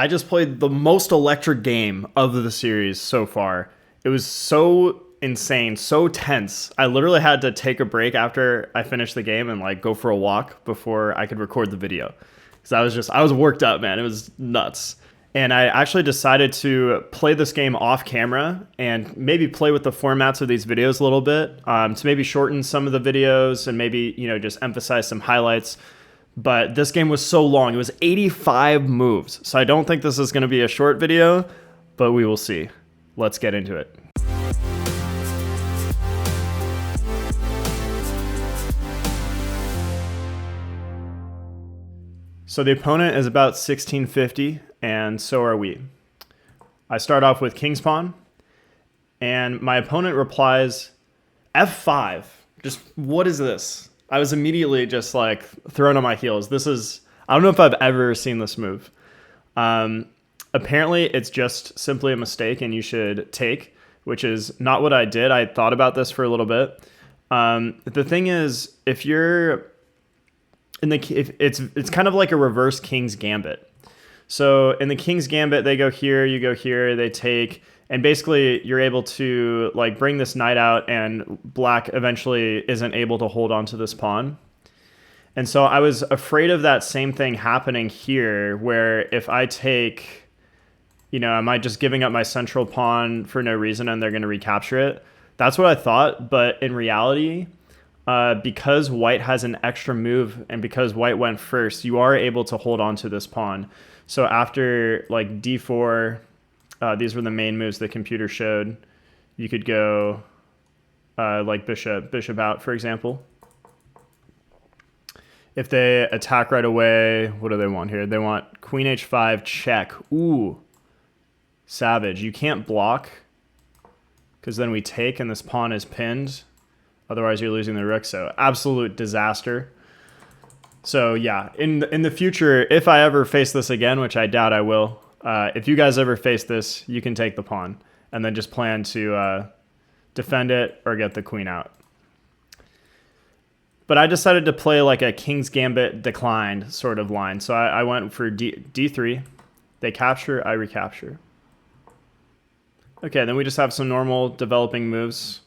I just played the most electric game of the series so far. It was so insane, so tense. I literally had to take a break after I finished the game and like go for a walk before I could record the video. Because I was worked up, man. It was nuts. And I actually decided to play this game off camera and maybe play with the formats of these videos a little bit to maybe shorten some of the videos and maybe, just emphasize some highlights. But this game was so long. It was 85 moves. So I don't think this is going to be a short video, but we will see. Let's get into it. So the opponent is about 1650, and so are we. I start off with King's Pawn, and my opponent replies, F5. Just, what is this? I was immediately just like thrown on my heels. I don't know if I've ever seen this move. Apparently it's just simply a mistake and you should take, which is not what I did. I thought about this for a little bit. The thing is, if you're it's kind of like a reverse King's Gambit. So in the King's Gambit, they go here, you go here, they take, and basically you're able to like bring this knight out and black eventually isn't able to hold on to this pawn. And so I was afraid of that same thing happening here, where if I take, am I just giving up my central pawn for no reason and they're going to recapture it? That's what I thought, but in reality, because white has an extra move and because white went first, you are able to hold on to this pawn. So after like d4, these were the main moves the computer showed. You could go like bishop out, for example. If they attack right away, what do they want here? They want queen h5 check. Ooh, savage. You can't block because then we take and this pawn is pinned. Otherwise, you're losing the rook. So absolute disaster. So yeah, in the future, if I ever face this again, which I doubt I will, if you guys ever face this, you can take the pawn and then just plan to defend it or get the queen out. But I decided to play like a King's Gambit declined sort of line. So I went for d3. They capture, I recapture. Okay, then we just have some normal developing moves.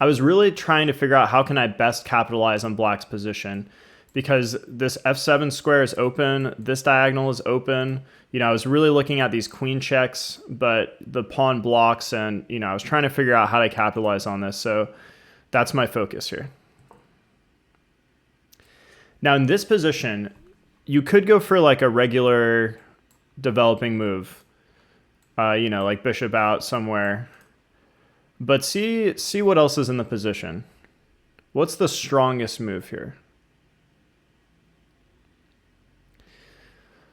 I was really trying to figure out how can I best capitalize on black's position, because this f7 square is open, this diagonal is open. I was really looking at these queen checks, but the pawn blocks, and I was trying to figure out how to capitalize on this. So that's my focus here. Now in this position, you could go for like a regular developing move, like bishop out somewhere. But see what else is in the position. What's the strongest move here?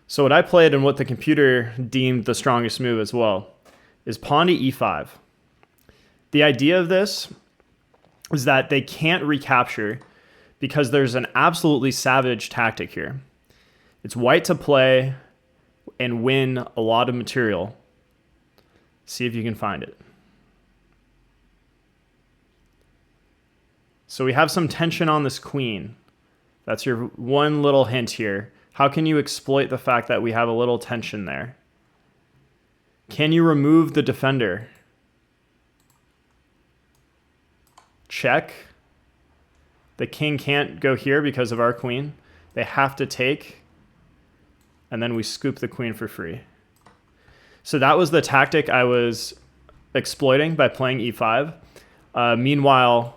So what I played and what the computer deemed the strongest move as well is pawn to e5. The idea of this is that they can't recapture because there's an absolutely savage tactic here. It's white to play and win a lot of material. See if you can find it. So we have some tension on this queen. That's your one little hint here. How can you exploit the fact that we have a little tension there? Can you remove the defender? Check. The king can't go here because of our queen. They have to take. And then we scoop the queen for free. So that was the tactic I was exploiting by playing e5. Meanwhile,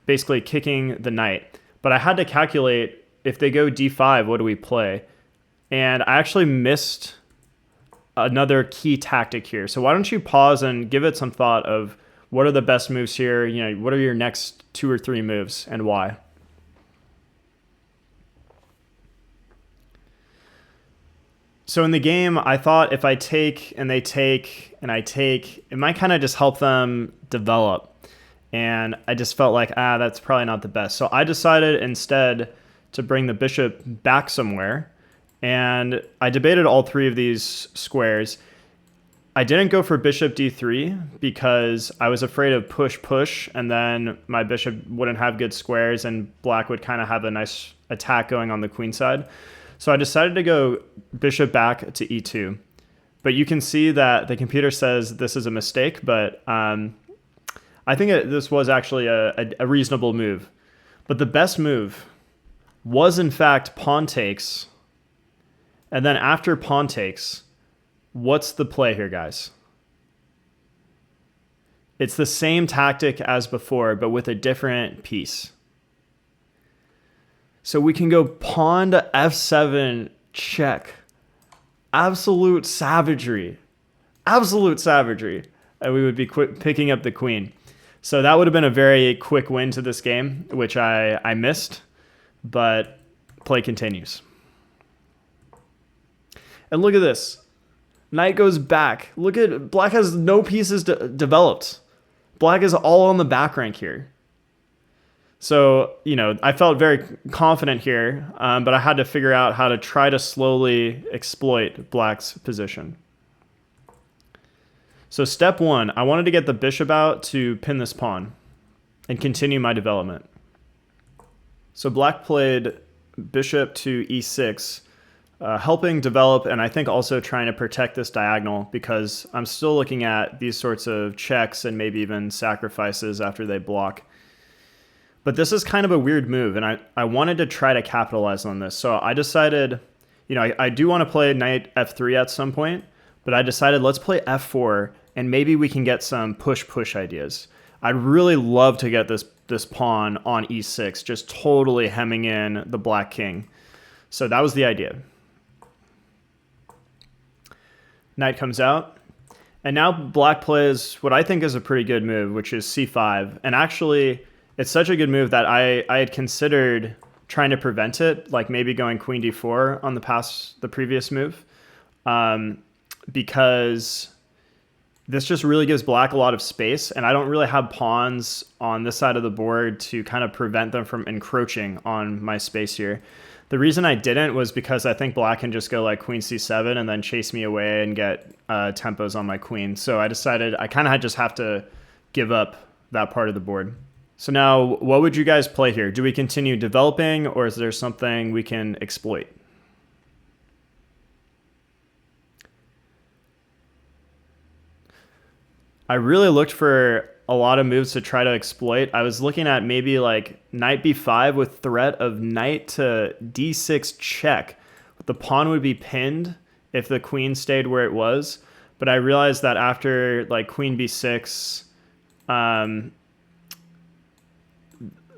basically kicking the knight. But I had to calculate, if they go d5, what do we play? And I actually missed another key tactic here. So why don't you pause and give it some thought of what are the best moves here? What are your next 2 or 3 moves and why? So in the game, I thought if I take and they take and I take, it might kind of just help them develop. And I just felt like, that's probably not the best. So I decided instead to bring the bishop back somewhere. And I debated all 3 of these squares. I didn't go for bishop d3 because I was afraid of push, and then my bishop wouldn't have good squares and black would kind of have a nice attack going on the queen side. So I decided to go bishop back to e2. But you can see that the computer says this is a mistake, but I think this was actually a reasonable move. But the best move was, in fact, pawn takes. And then after pawn takes, what's the play here, guys? It's the same tactic as before, but with a different piece. So we can go pawn to f7, check. Absolute savagery. Absolute savagery. And we would be picking up the queen. So that would have been a very quick win to this game, which I missed, but play continues. And look at this. Knight goes back. Look at, black has no pieces developed. Black is all on the back rank here. So, you know, I felt very confident here, but I had to figure out how to try to slowly exploit black's position. So step one, I wanted to get the bishop out to pin this pawn and continue my development. So black played bishop to e6, helping develop, and I think also trying to protect this diagonal, because I'm still looking at these sorts of checks and maybe even sacrifices after they block. But this is kind of a weird move, and I wanted to try to capitalize on this. So I decided, you know, I do want to play knight f3 at some point, but I decided let's play f4, and maybe we can get some push-push ideas. I'd really love to get this pawn on e6, just totally hemming in the black king. So that was the idea. Knight comes out, and now black plays what I think is a pretty good move, which is c5. And actually, it's such a good move that I had considered trying to prevent it, like maybe going queen d4 on the previous move, because this just really gives black a lot of space, and I don't really have pawns on this side of the board to kind of prevent them from encroaching on my space here. The reason I didn't was because I think black can just go like queen c7 and then chase me away and get tempos on my queen. So I decided I kind of just have to give up that part of the board. So now, what would you guys play here? Do we continue developing, or is there something we can exploit? I really looked for a lot of moves to try to exploit. I was looking at maybe like knight b5 with threat of knight to d6 check. The pawn would be pinned if the queen stayed where it was. But I realized that after like queen b6,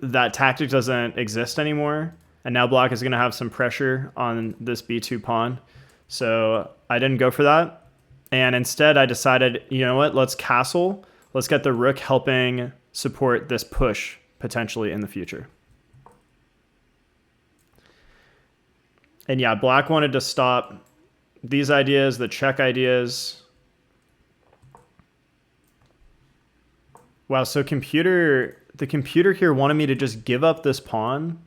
that tactic doesn't exist anymore. And now black is going to have some pressure on this b2 pawn. So I didn't go for that. And instead I decided, you know what, let's castle. Let's get the rook helping support this push potentially in the future. And yeah, black wanted to stop these ideas, the check ideas. Wow, so the computer here wanted me to just give up this pawn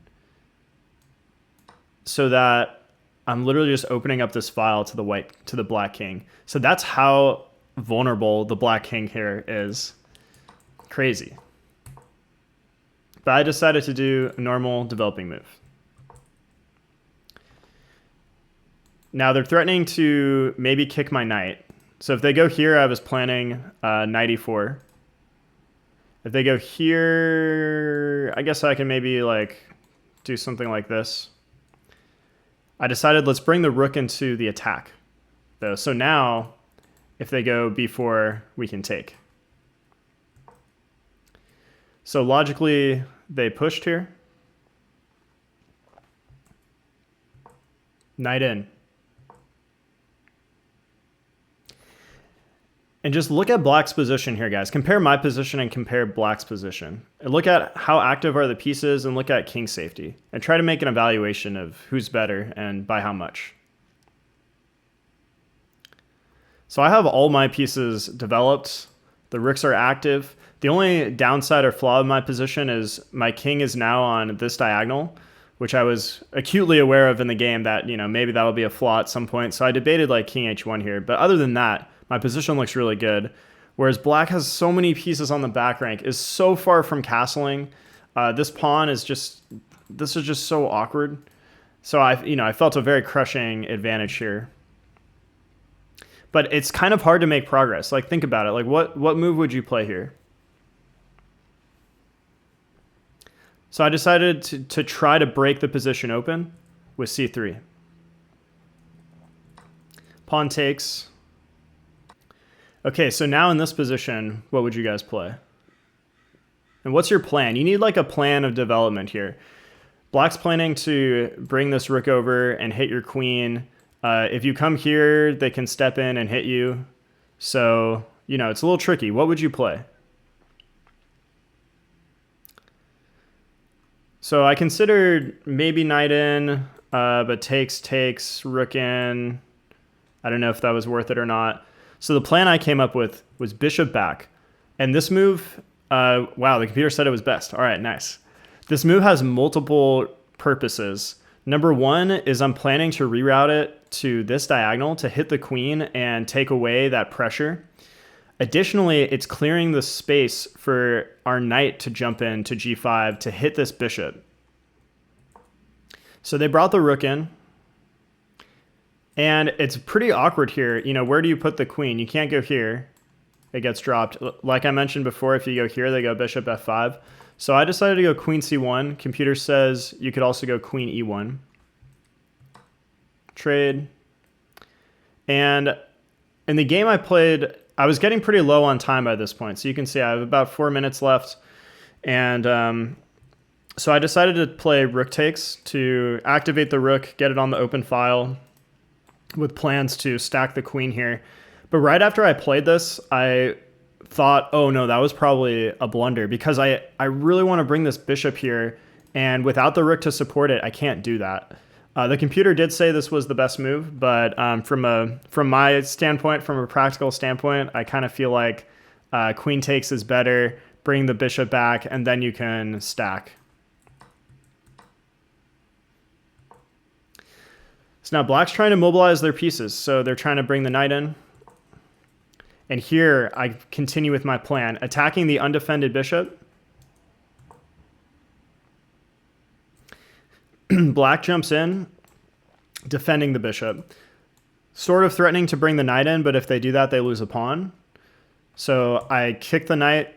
so that I'm literally just opening up this file to the black king. So that's how vulnerable the black king here is. Crazy. But I decided to do a normal developing move. Now they're threatening to maybe kick my knight. So if they go here, I was planning knight e4. If they go here, I guess I can maybe like do something like this. I decided let's bring the rook into the attack, though. So now, if they go b4, we can take. So logically, they pushed here. Knight in. And just look at black's position here, guys. Compare my position and compare black's position. And look at how active are the pieces and look at king safety. And try to make an evaluation of who's better and by how much. So I have all my pieces developed. The rooks are active. The only downside or flaw of my position is my king is now on this diagonal, which I was acutely aware of in the game that, you know, maybe that'll be a flaw at some point. So I debated like king h1 here. But other than that, my position looks really good. Whereas black has so many pieces on the back rank, is so far from castling. This pawn is just, this is just so awkward. So I felt a very crushing advantage here. But it's kind of hard to make progress. Like, think about it. Like, what move would you play here? So I decided to try to break the position open with c3. Pawn takes. Okay, so now in this position, what would you guys play? And what's your plan? You need like a plan of development here. Black's planning to bring this rook over and hit your queen. If you come here, they can step in and hit you. So, it's a little tricky. What would you play? So I considered maybe knight in, but takes, rook in. I don't know if that was worth it or not. So the plan I came up with was bishop back. And this move, wow, the computer said it was best. All right, nice. This move has multiple purposes. Number one is I'm planning to reroute it to this diagonal to hit the queen and take away that pressure. Additionally, it's clearing the space for our knight to jump in to g5 to hit this bishop. So they brought the rook in. And it's pretty awkward here. Where do you put the queen? You can't go here. It gets dropped. Like I mentioned before, if you go here, they go bishop f5. So I decided to go queen c1. Computer says you could also go queen e1. Trade. And in the game I played, I was getting pretty low on time by this point. So you can see I have about 4 minutes left. And so I decided to play rook takes to activate the rook, get it on the open file with plans to stack the queen here. But right after I played this, I thought, oh no, that was probably a blunder because I really want to bring this bishop here, and without the rook to support it, I can't do that. The computer did say this was the best move, but from my standpoint, from a practical standpoint, I kind of feel like queen takes is better, bring the bishop back, and then you can stack. So now black's trying to mobilize their pieces, so they're trying to bring the knight in. And here, I continue with my plan, attacking the undefended bishop. Black jumps in, defending the bishop. Sort of threatening to bring the knight in, but if they do that, they lose a pawn. So I kick the knight,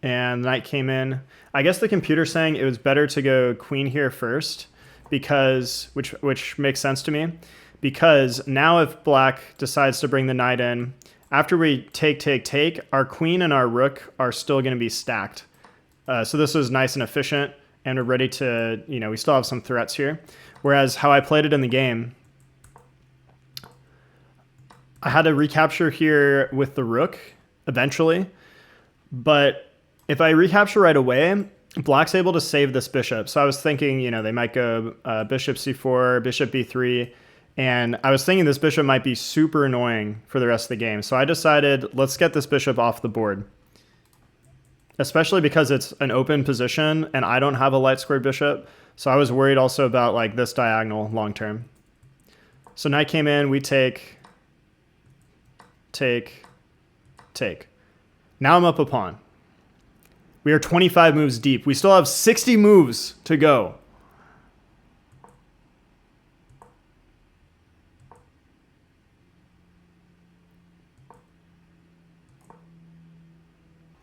and the knight came in. I guess the computer's saying it was better to go queen here first, because which makes sense to me. Because now if black decides to bring the knight in, after we take, our queen and our rook are still going to be stacked. So this is nice and efficient, and we're ready to, we still have some threats here. Whereas how I played it in the game, I had to recapture here with the rook eventually. But if I recapture right away, black's able to save this bishop. So I was thinking, they might go bishop c4, bishop b3. And I was thinking this bishop might be super annoying for the rest of the game. So I decided, let's get this bishop off the board. Especially because it's an open position and I don't have a light squared bishop. So I was worried also about like this diagonal long term. So knight came in, we take. Now I'm up a pawn. We are 25 moves deep. We still have 60 moves to go.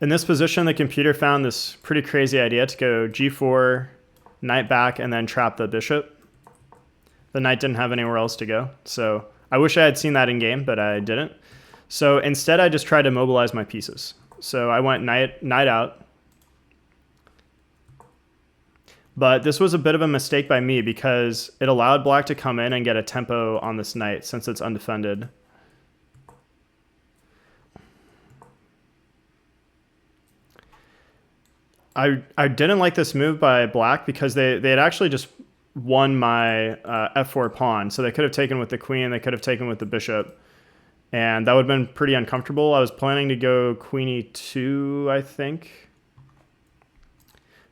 In this position, the computer found this pretty crazy idea to go g4, knight back, and then trap the bishop. The knight didn't have anywhere else to go. So I wish I had seen that in game, but I didn't. So instead, I just tried to mobilize my pieces. So I went knight out. But this was a bit of a mistake by me because it allowed black to come in and get a tempo on this knight since it's undefended. I didn't like this move by black because they had actually just won my f4 pawn. So they could have taken with the queen, they could have taken with the bishop. And that would have been pretty uncomfortable. I was planning to go queen e2, I think.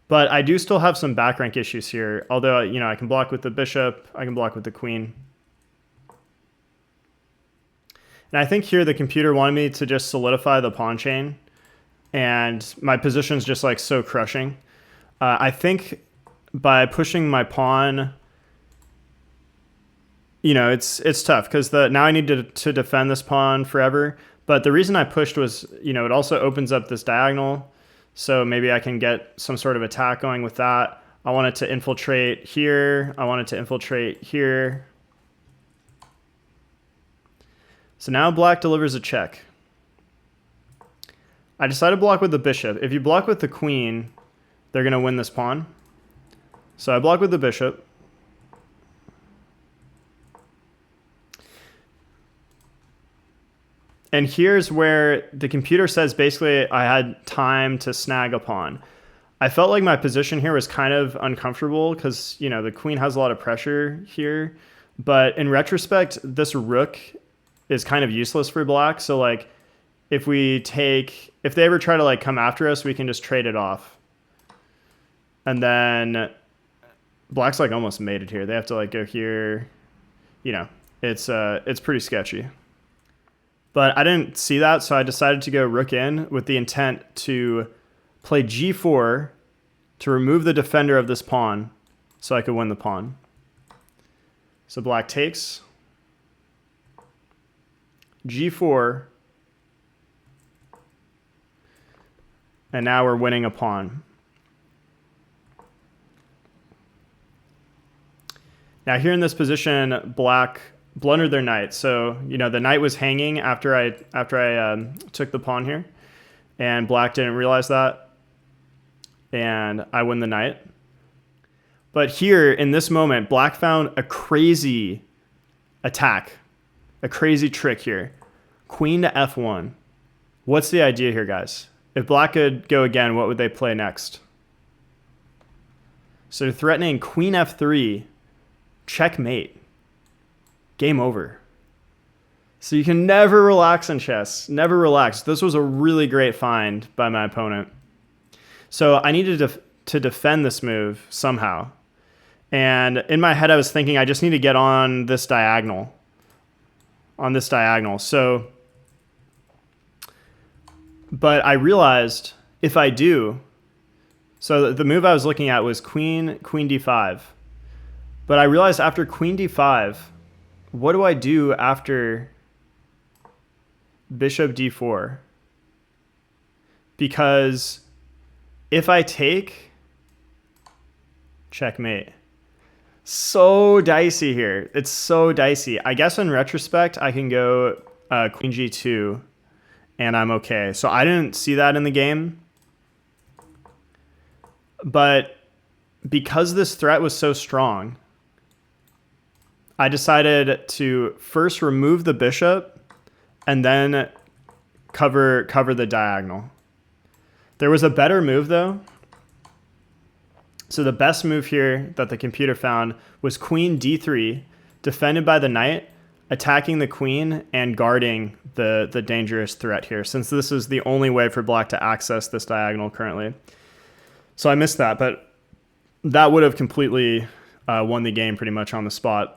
But I do still have some back rank issues here. Although, I can block with the bishop, I can block with the queen. And I think here the computer wanted me to just solidify the pawn chain. And my position's just like so crushing. I think by pushing my pawn you know, it's tough because now I need to defend this pawn forever. But the reason I pushed was, you know, it also opens up this diagonal. So maybe I can get some sort of attack going with that. I want it to infiltrate here. I want it to infiltrate here. So now black delivers a check. I decided to block with the bishop. If you block with the queen, they're going to win this pawn. So I block with the bishop. And here's where the computer says basically I had time to snag a pawn. I felt like my position here was kind of uncomfortable because, you know, the queen has a lot of pressure here. But in retrospect, this rook is kind of useless for black. So like if they ever try to like come after us, we can just trade it off. And then black's like almost made it here. They have to like go here. You know, it's pretty sketchy. But I didn't see that, so I decided to go rook in with the intent to play g4 to remove the defender of this pawn so I could win the pawn. So black takes. g4. And now we're winning a pawn. Now here in this position, black blundered their knight. So, you know, the knight was hanging after I took the pawn here, and black didn't realize that, and I win the knight. But here in this moment, black found a crazy attack, a crazy trick here. Queen to f1. What's the idea here, guys? If black could go again, what would they play next? So they're threatening queen f3, checkmate. Game over. So you can never relax in chess. Never relax. This was a really great find by my opponent. So I needed to defend this move somehow. And in my head, I was thinking I just need to get on this diagonal. So, but I realized if I do, so the move I was looking at was queen d5. But I realized after queen d5, what do I do after bishop d4? Because if I take, checkmate. So dicey here. It's so dicey. I guess in retrospect, I can go queen g2 and I'm okay. So I didn't see that in the game. But because this threat was so strong, I decided to first remove the bishop and then cover the diagonal. There was a better move though. So the best move here that the computer found was queen d3, defended by the knight, attacking the queen and guarding the dangerous threat here, since this is the only way for black to access this diagonal currently. So I missed that, but that would have completely won the game pretty much on the spot.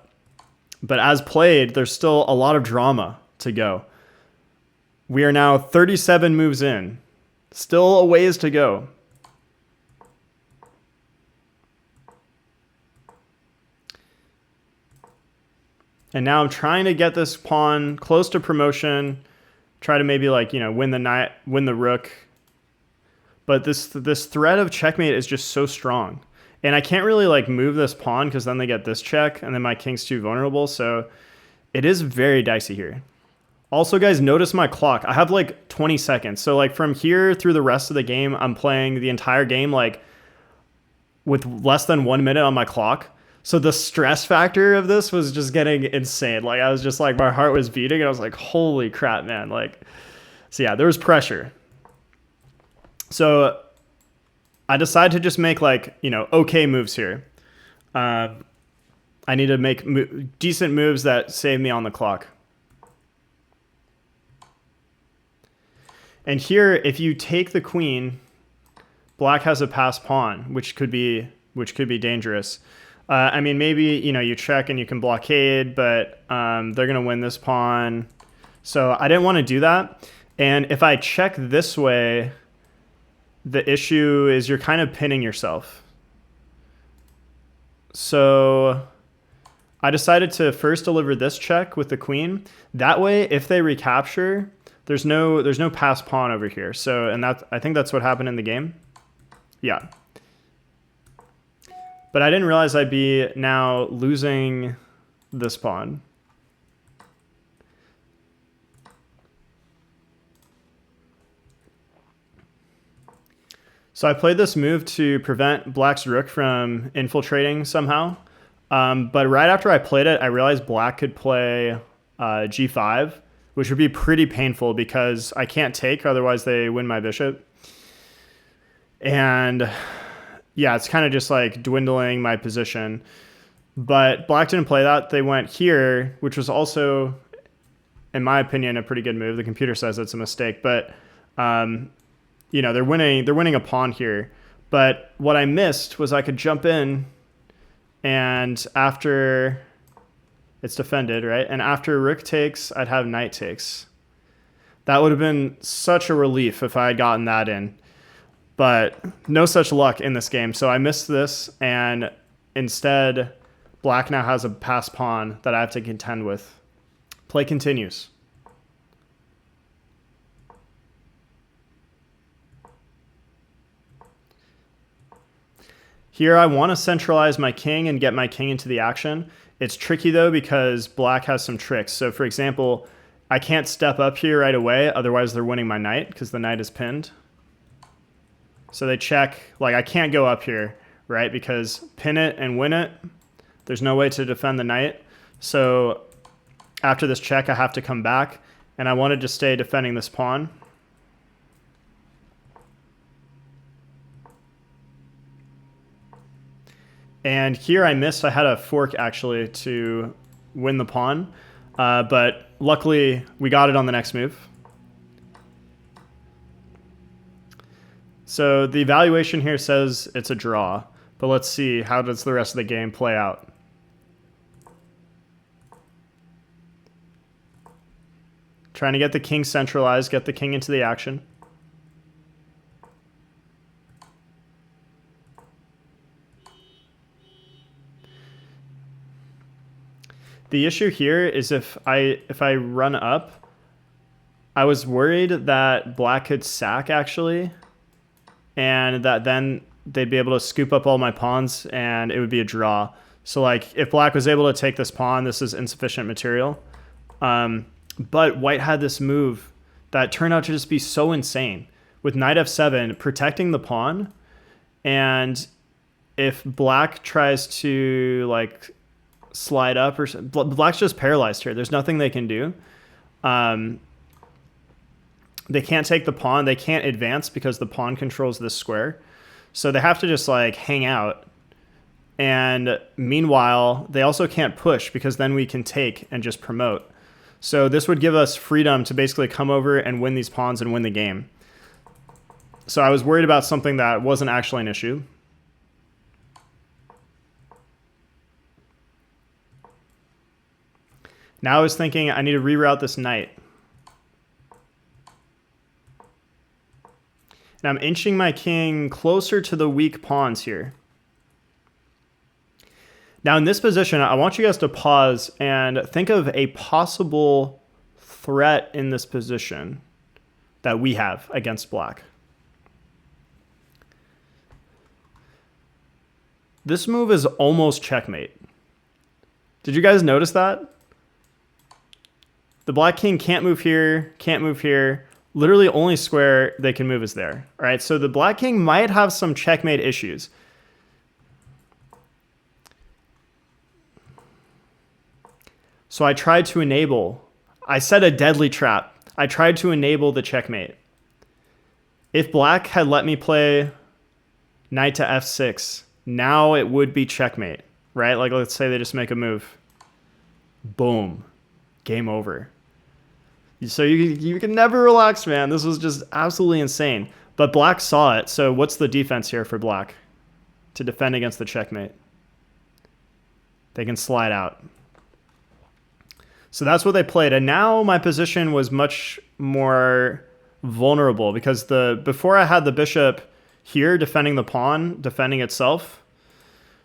But as played, there's still a lot of drama to go. We are now 37 moves in. Still a ways to go. And now I'm trying to get this pawn close to promotion. Try to maybe like, you know, win the knight, win the rook. But this threat of checkmate is just so strong. And I can't really like move this pawn because then they get this check and then my king's too vulnerable. So it is very dicey here. Also, guys, notice my clock. I have like 20 seconds. So like from here through the rest of the game, I'm playing the entire game like with less than 1 minute on my clock. So the stress factor of this was just getting insane. Like I was just like, my heart was beating and I was like, holy crap, man. Like, so yeah, there was pressure. So I decided to just make like, you know, okay moves here. I need to make decent moves that save me on the clock. And here, if you take the queen, black has a passed pawn, which could be dangerous. I mean, maybe, you know, you check and you can blockade, but they're going to win this pawn. So I didn't want to do that. And if I check this way, the issue is you're kind of pinning yourself. So I decided to first deliver this check with the queen. That way, if they recapture, there's no passed pawn over here. So, and I think that's what happened in the game. Yeah. But I didn't realize I'd be now losing this pawn. So I played this move to prevent black's rook from infiltrating somehow. But right after I played it, I realized black could play g5, which would be pretty painful because I can't take, otherwise they win my bishop. And yeah, it's kind of just like dwindling my position. But black didn't play that. They went here, which was also, in my opinion, a pretty good move. The computer says it's a mistake, but you know, they're winning a pawn here. But what I missed was I could jump in, and after it's defended, right? And after rook takes, I'd have knight takes. That would have been such a relief if I had gotten that in. But no such luck in this game. So I missed this, and instead, black now has a passed pawn that I have to contend with. Play continues. Here I want to centralize my king and get my king into the action. It's tricky though because black has some tricks. So for example, I can't step up here right away, otherwise they're winning my knight because the knight is pinned. So they check, like I can't go up here, right? Because pin it and win it, there's no way to defend the knight. So after this check, I have to come back, and I wanted to stay defending this pawn. And here I missed. I had a fork actually to win the pawn, but luckily we got it on the next move. So the evaluation here says it's a draw, but let's see, how does the rest of the game play out? Trying to get the king centralized, get the king into the action. The issue here is if I run up, I was worried that black could sack actually, and that then they'd be able to scoop up all my pawns and it would be a draw. So like if black was able to take this pawn, this is insufficient material. But white had this move that turned out to just be so insane with knight f7 protecting the pawn, and if black tries to like slide up or black's just paralyzed here. There's nothing they can do. They can't take the pawn. They can't advance because the pawn controls this square. So they have to just like hang out. And meanwhile, they also can't push because then we can take and just promote. So this would give us freedom to basically come over and win these pawns and win the game. So I was worried about something that wasn't actually an issue. Now I was thinking I need to reroute this knight. And I'm inching my king closer to the weak pawns here. Now in this position, I want you guys to pause and think of a possible threat in this position that we have against black. This move is almost checkmate. Did you guys notice that? The black king can't move here, can't move here. Literally only square they can move is there. All right, so the black king might have some checkmate issues. So I tried to enable. I set a deadly trap. I tried to enable the checkmate. If black had let me play knight to f6, now it would be checkmate, right? Like let's say they just make a move. Boom. Game over. So you can never relax, man. This was just absolutely insane. But black saw it. So what's the defense here for black to defend against the checkmate? They can slide out. So that's what they played. And now my position was much more vulnerable because before I had the bishop here defending the pawn, defending itself.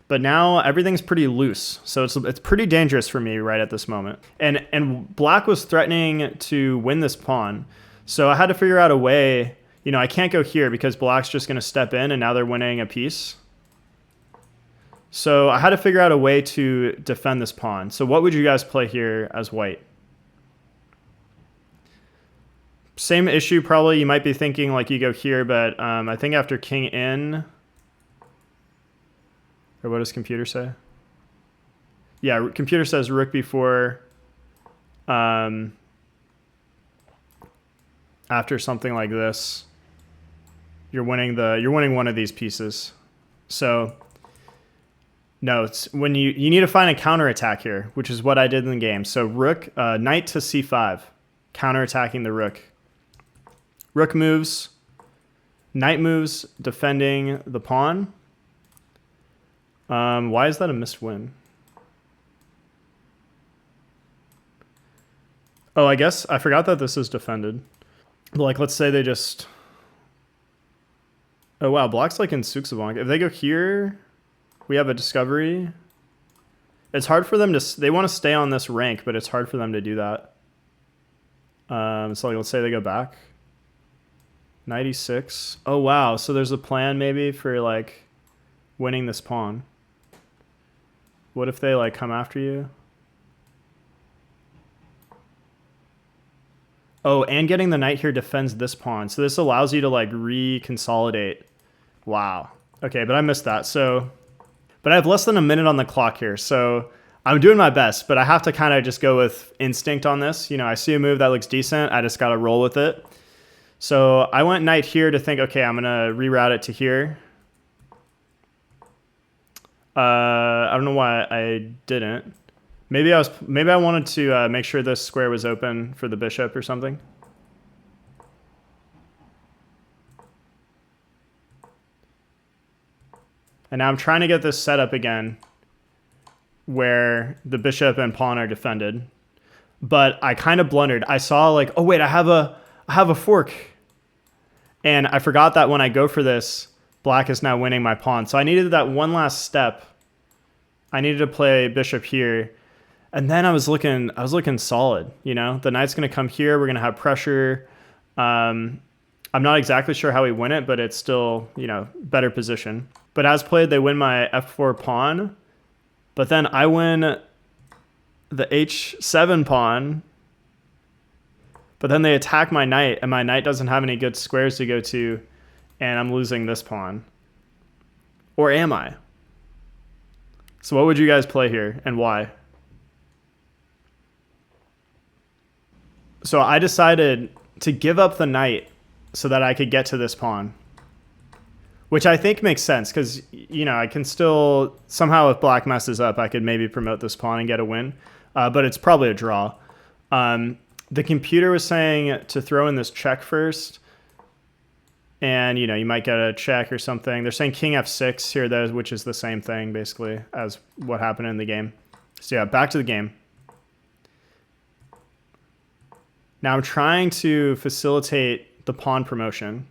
But now everything's pretty loose, so it's pretty dangerous for me right at this moment. And black was threatening to win this pawn, so I had to figure out a way. You know, I can't go here because black's just going to step in, and now they're winning a piece. So I had to figure out a way to defend this pawn. So what would you guys play here as white? Same issue probably. You might be thinking like you go here, but I think after king in... Or what does computer say? Yeah, computer says rook before after something like this. You're winning one of these pieces. So no, it's when you need to find a counterattack here, which is what I did in the game. So rook, knight to c5, counterattacking the rook. Rook moves, knight moves, defending the pawn. Why is that a missed win? Oh, I guess I forgot that this is defended. Like, let's say they just... Oh, wow, black's like in Suksabonk. If they go here, we have a discovery. It's hard for them to... They want to stay on this rank, but it's hard for them to do that. So like, let's say they go back. 96. Oh, wow. So there's a plan maybe for, like, winning this pawn. What if they, like, come after you? Oh, and getting the knight here defends this pawn. So this allows you to, like, reconsolidate. Wow. Okay, but I missed that. So, but I have less than a minute on the clock here. So I'm doing my best, but I have to kind of just go with instinct on this. You know, I see a move that looks decent. I just got to roll with it. So I went knight here to think, okay, I'm going to reroute it to here. I don't know why I didn't. Maybe I wanted to make sure this square was open for the bishop or something. And now I'm trying to get this set up again where the bishop and pawn are defended. But I kind of blundered. I saw like, oh wait, I have a fork. And I forgot that when I go for this, black is now winning my pawn. So I needed that one last step. I needed to play bishop here. And then I was looking solid, you know? The knight's going to come here. We're going to have pressure. I'm not exactly sure how we win it, but it's still, you know, better position. But as played, they win my f4 pawn. But then I win the h7 pawn. But then they attack my knight, and my knight doesn't have any good squares to go to, and I'm losing this pawn. Or am I? So what would you guys play here, and why? So I decided to give up the knight so that I could get to this pawn, which I think makes sense because, you know, I can still, somehow if black messes up, I could maybe promote this pawn and get a win, but it's probably a draw. The computer was saying to throw in this check first, and, you know, you might get a check or something. They're saying king f6 here, though, which is the same thing, basically, as what happened in the game. So, yeah, back to the game. Now I'm trying to facilitate the pawn promotion.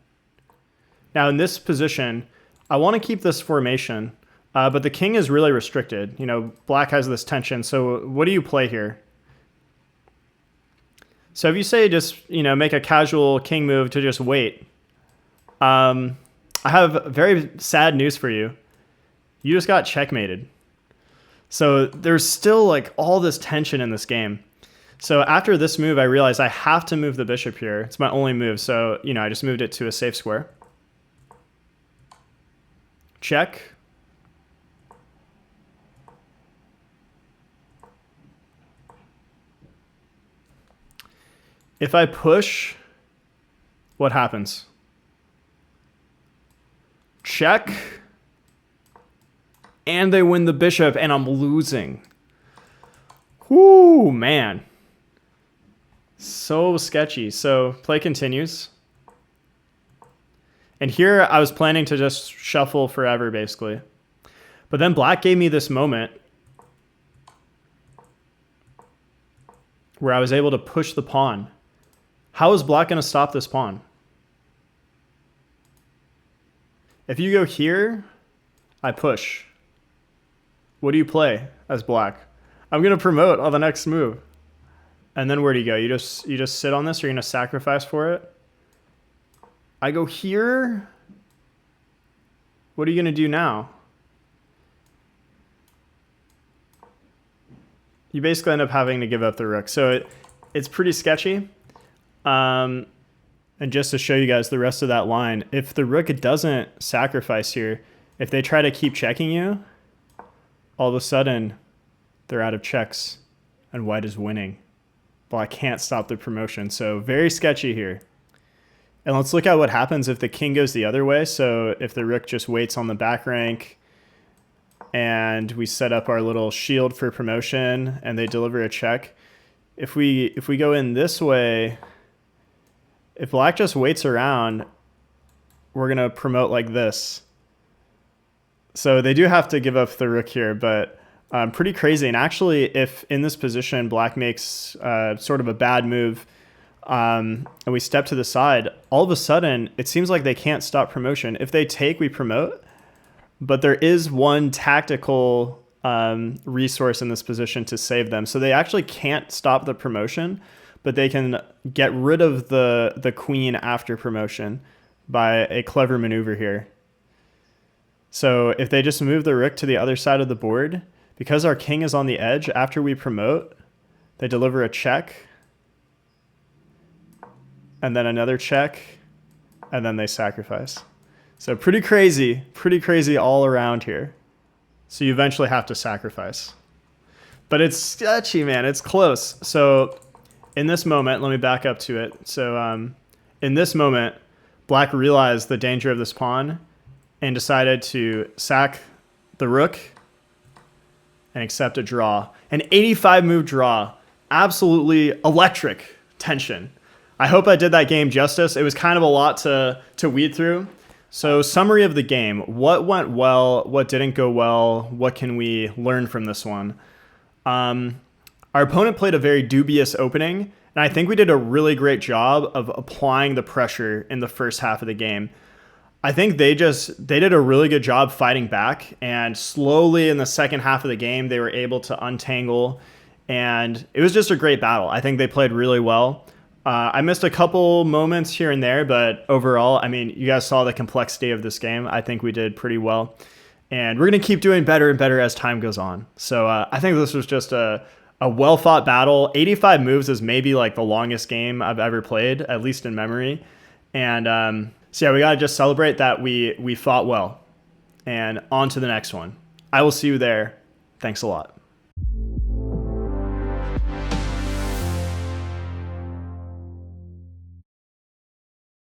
Now, in this position, I want to keep this formation, but the king is really restricted. You know, black has this tension, so what do you play here? So if you say just, you know, make a casual king move to just wait, I have very sad news for you. You just got checkmated. So there's still like all this tension in this game. So after this move, I realized I have to move the bishop here. It's my only move. So, you know, I just moved it to a safe square. Check. If I push, what happens? Check. And they win the bishop, and I'm losing. Whoo, man. So sketchy. So play continues. And here I was planning to just shuffle forever, basically. But then black gave me this moment where I was able to push the pawn. How is black going to stop this pawn? If you go here, I push. What do you play as black? I'm gonna promote on the next move. And then where do you go? You just sit on this, or you're gonna sacrifice for it? I go here. What are you gonna do now? You basically end up having to give up the rook. So it's pretty sketchy. And just to show you guys the rest of that line, if the rook doesn't sacrifice here, if they try to keep checking you, all of a sudden they're out of checks and white is winning. Black can't stop the promotion. So very sketchy here. And let's look at what happens if the king goes the other way. So if the rook just waits on the back rank and we set up our little shield for promotion and they deliver a check. If we go in this way, if black just waits around, we're going to promote like this. So they do have to give up the rook here, but pretty crazy. And actually, if in this position black makes sort of a bad move and we step to the side, all of a sudden it seems like they can't stop promotion. If they take, we promote. But there is one tactical resource in this position to save them. So they actually can't stop the promotion, but they can get rid of the queen after promotion by a clever maneuver here. So if they just move the rook to the other side of the board, because our king is on the edge, after we promote, they deliver a check, and then another check, and then they sacrifice. So pretty crazy all around here. So you eventually have to sacrifice. But it's sketchy, man. It's close. So in this moment, let me back up to it. So in this moment, black realized the danger of this pawn and decided to sack the rook and accept a draw. An 85 move draw. Absolutely electric tension. I hope I did that game justice. It was kind of a lot to weed through. So summary of the game. What went well? What didn't go well? What can we learn from this one? Our opponent played a very dubious opening, and I think we did a really great job of applying the pressure in the first half of the game. I think they did a really good job fighting back, and slowly in the second half of the game, they were able to untangle, and it was just a great battle. I think they played really well. I missed a couple moments here and there, but overall, I mean, you guys saw the complexity of this game. I think we did pretty well, and we're going to keep doing better and better as time goes on. So I think this was just a well-fought battle. 85 moves is maybe like the longest game I've ever played, at least in memory. And so yeah, we got to just celebrate that we fought well. And on to the next one. I will see you there. Thanks a lot.